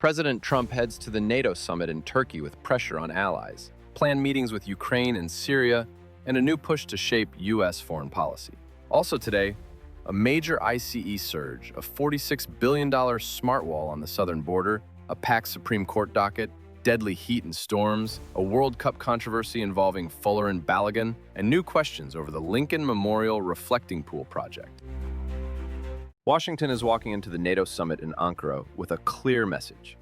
President Trump heads to the NATO summit in Turkey with pressure on allies, planned meetings with Ukraine and Syria, and a new push to shape U.S. foreign policy. Also today, a major ICE surge, a $46 billion smart wall on the southern border, a packed Supreme Court docket, deadly heat and storms, a World Cup controversy involving Fuller and Balogun, and new questions over the Lincoln Memorial Reflecting Pool project. Washington is walking into the NATO summit in Ankara with a clear message.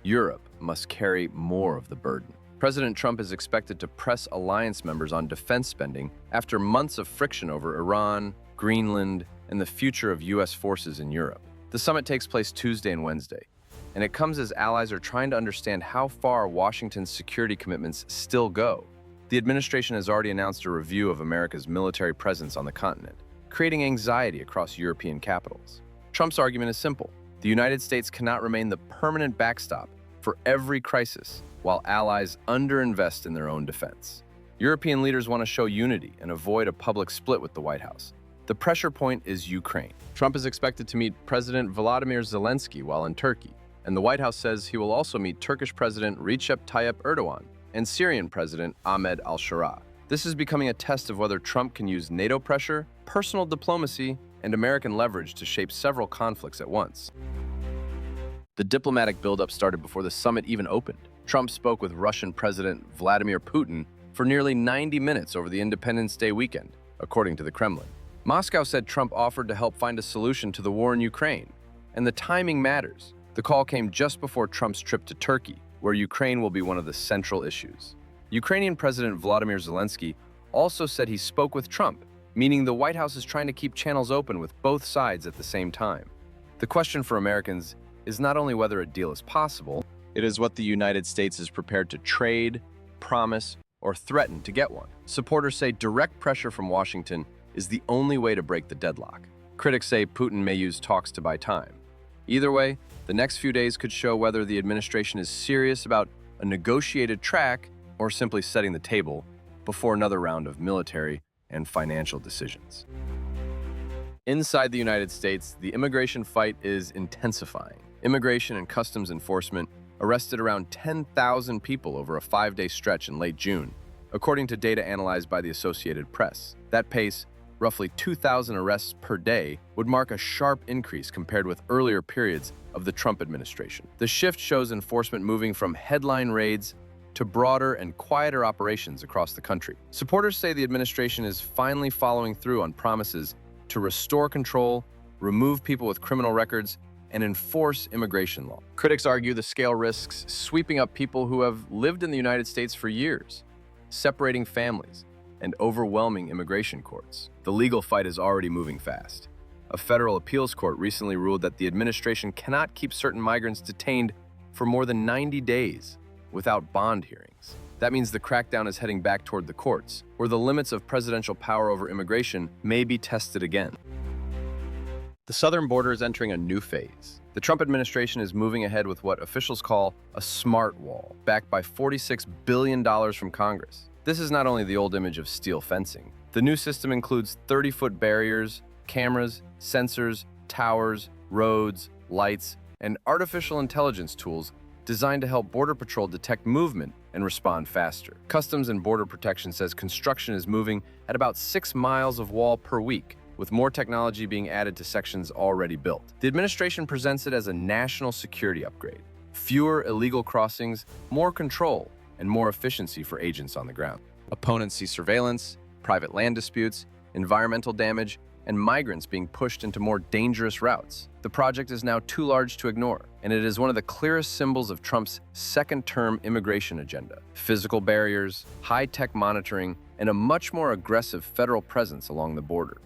Europe must carry more of the burden. President Trump is expected to press alliance members on defense spending after months of friction over Iran, Greenland, and the future of U.S. forces in Europe. The summit takes place Tuesday and Wednesday, and it comes as allies are trying to understand how far Washington's security commitments still go. The administration has already announced a review of America's military presence on the continent, creating anxiety across European capitals. Trump's argument is simple. The United States cannot remain the permanent backstop for every crisis while allies underinvest in their own defense. European leaders want to show unity and avoid a public split with the White House. The pressure point is Ukraine. Trump is expected to meet President Volodymyr Zelensky while in Turkey, and the White House says he will also meet Turkish President Recep Tayyip Erdogan and Syrian President Ahmed al-Shara. This is becoming a test of whether Trump can use NATO pressure, personal diplomacy, and American leverage to shape several conflicts at once. The diplomatic buildup started before the summit even opened. Trump spoke with Russian President Vladimir Putin for nearly 90 minutes over the Independence Day weekend, according to the Kremlin. Moscow said Trump offered to help find a solution to the war in Ukraine, and the timing matters. The call came just before Trump's trip to Turkey, where Ukraine will be one of the central issues. Ukrainian President Volodymyr Zelensky also said he spoke with Trump, meaning the White House is trying to keep channels open with both sides at the same time. The question for Americans is not only whether a deal is possible, it is what the United States is prepared to trade, promise, or threaten to get one. Supporters say direct pressure from Washington is the only way to break the deadlock. Critics say Putin may use talks to buy time. Either way, the next few days could show whether the administration is serious about a negotiated track or simply setting the table before another round of military and financial decisions. Inside the United States, the immigration fight is intensifying. Immigration and Customs Enforcement arrested around 10,000 people over a 5-day stretch in late June, according to data analyzed by the Associated Press. That pace, roughly 2,000 arrests per day, would mark a sharp increase compared with earlier periods of the Trump administration. The shift shows enforcement moving from headline raids to broader and quieter operations across the country. Supporters say the administration is finally following through on promises to restore control, remove people with criminal records, and enforce immigration law. Critics argue the scale risks sweeping up people who have lived in the United States for years, separating families, and overwhelming immigration courts. The legal fight is already moving fast. A federal appeals court recently ruled that the administration cannot keep certain migrants detained for more than 90 days without bond hearings. That means the crackdown is heading back toward the courts, where the limits of presidential power over immigration may be tested again. The southern border is entering a new phase. The Trump administration is moving ahead with what officials call a smart wall, backed by $46 billion from Congress. This is not only the old image of steel fencing. The new system includes 30-foot barriers, cameras, sensors, towers, roads, lights, and artificial intelligence tools designed to help Border Patrol detect movement and respond faster. Customs and Border Protection says construction is moving at about 6 miles of wall per week, with more technology being added to sections already built. The administration presents it as a national security upgrade. Fewer illegal crossings, more control, and more efficiency for agents on the ground. Opponents see surveillance, private land disputes, environmental damage, and migrants being pushed into more dangerous routes. The project is now too large to ignore, and it is one of the clearest symbols of Trump's second-term immigration agenda. Physical barriers, high-tech monitoring, and a much more aggressive federal presence along the border.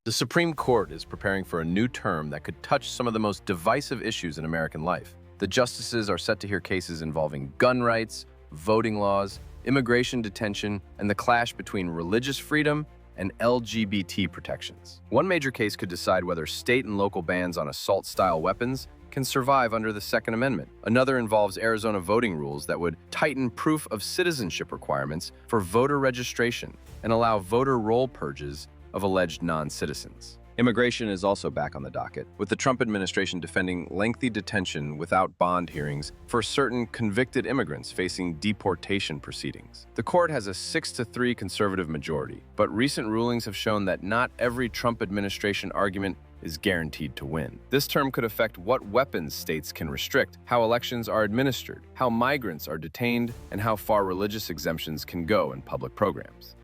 The Supreme Court is preparing for a new term that could touch some of the most divisive issues in American life. The justices are set to hear cases involving gun rights, voting laws, immigration detention, and the clash between religious freedom and LGBT protections. One major case could decide whether state and local bans on assault-style weapons can survive under the Second Amendment. Another involves Arizona voting rules that would tighten proof of citizenship requirements for voter registration and allow voter roll purges of alleged non-citizens. Immigration is also back on the docket, with the Trump administration defending lengthy detention without bond hearings for certain convicted immigrants facing deportation proceedings. The court has a 6-3 conservative majority, but recent rulings have shown that not every Trump administration argument is guaranteed to win. This term could affect what weapons states can restrict, how elections are administered, how migrants are detained, and how far religious exemptions can go in public programs.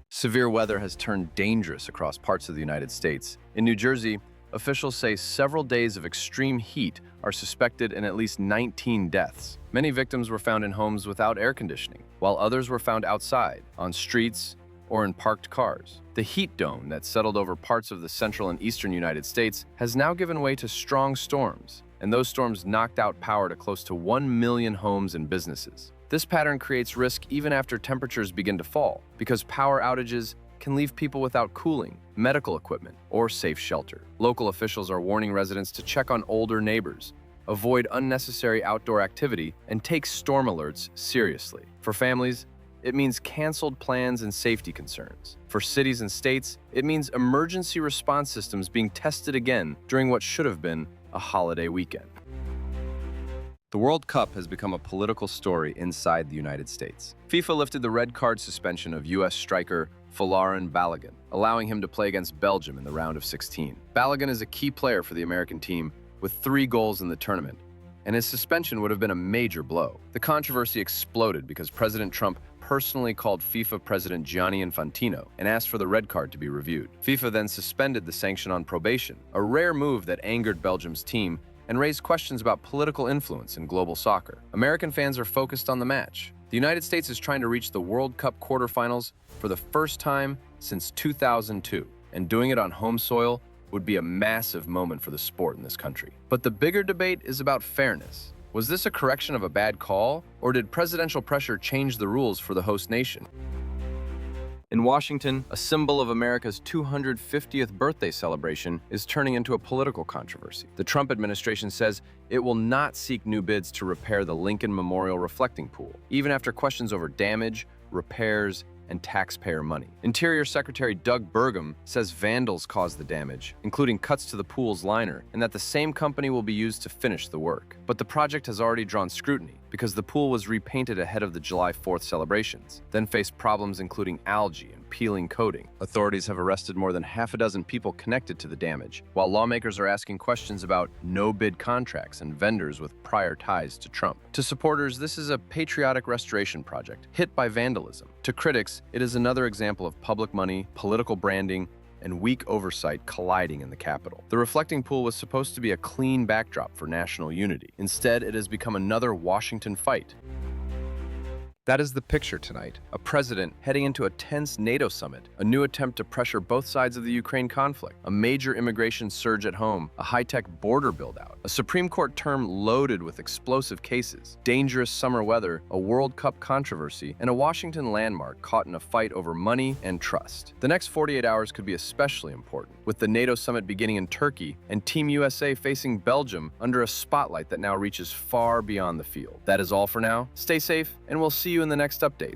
Severe weather has turned dangerous across parts of the United States. In New Jersey, officials say several days of extreme heat are suspected in at least 19 deaths. Many victims were found in homes without air conditioning, while others were found outside, on streets, or in parked cars. The heat dome that settled over parts of the central and eastern United States has now given way to strong storms, and those storms knocked out power to close to 1 million homes and businesses. This pattern creates risk even after temperatures begin to fall, because power outages can leave people without cooling, medical equipment, or safe shelter. Local officials are warning residents to check on older neighbors, avoid unnecessary outdoor activity, and take storm alerts seriously. For families, it means canceled plans and safety concerns. For cities and states, it means emergency response systems being tested again during what should have been a holiday weekend. The World Cup has become a political story inside the United States. FIFA lifted the red card suspension of U.S. striker Folarin Balogun, allowing him to play against Belgium in the round of 16. Balogun is a key player for the American team with 3 goals in the tournament, and his suspension would have been a major blow. The controversy exploded because President Trump personally called FIFA President Gianni Infantino and asked for the red card to be reviewed. FIFA then suspended the sanction on probation, a rare move that angered Belgium's team and raised questions about political influence in global soccer. American fans are focused on the match. The United States is trying to reach the World Cup quarterfinals for the first time since 2002, and doing it on home soil would be a massive moment for the sport in this country. But the bigger debate is about fairness. Was this a correction of a bad call, or did presidential pressure change the rules for the host nation? In Washington, a symbol of America's 250th birthday celebration is turning into a political controversy. The Trump administration says it will not seek new bids to repair the Lincoln Memorial reflecting pool, even after questions over damage, repairs, and taxpayer money. Interior Secretary Doug Burgum says vandals caused the damage, including cuts to the pool's liner, and that the same company will be used to finish the work. But the project has already drawn scrutiny because the pool was repainted ahead of the July 4th celebrations, then faced problems including algae and peeling coating. Authorities have arrested more than half a dozen people connected to the damage, while lawmakers are asking questions about no-bid contracts and vendors with prior ties to Trump. To supporters, this is a patriotic restoration project hit by vandalism. To critics, it is another example of public money, political branding, and weak oversight colliding in the Capitol. The reflecting pool was supposed to be a clean backdrop for national unity. Instead, it has become another Washington fight. That is the picture tonight. A president heading into a tense NATO summit, a new attempt to pressure both sides of the Ukraine conflict, a major immigration surge at home, a high-tech border build-out, a Supreme Court term loaded with explosive cases, dangerous summer weather, a World Cup controversy, and a Washington landmark caught in a fight over money and trust. The next 48 hours could be especially important, with the NATO summit beginning in Turkey and Team USA facing Belgium under a spotlight that now reaches far beyond the field. That is all for now. Stay safe, and we'll see you in the next update.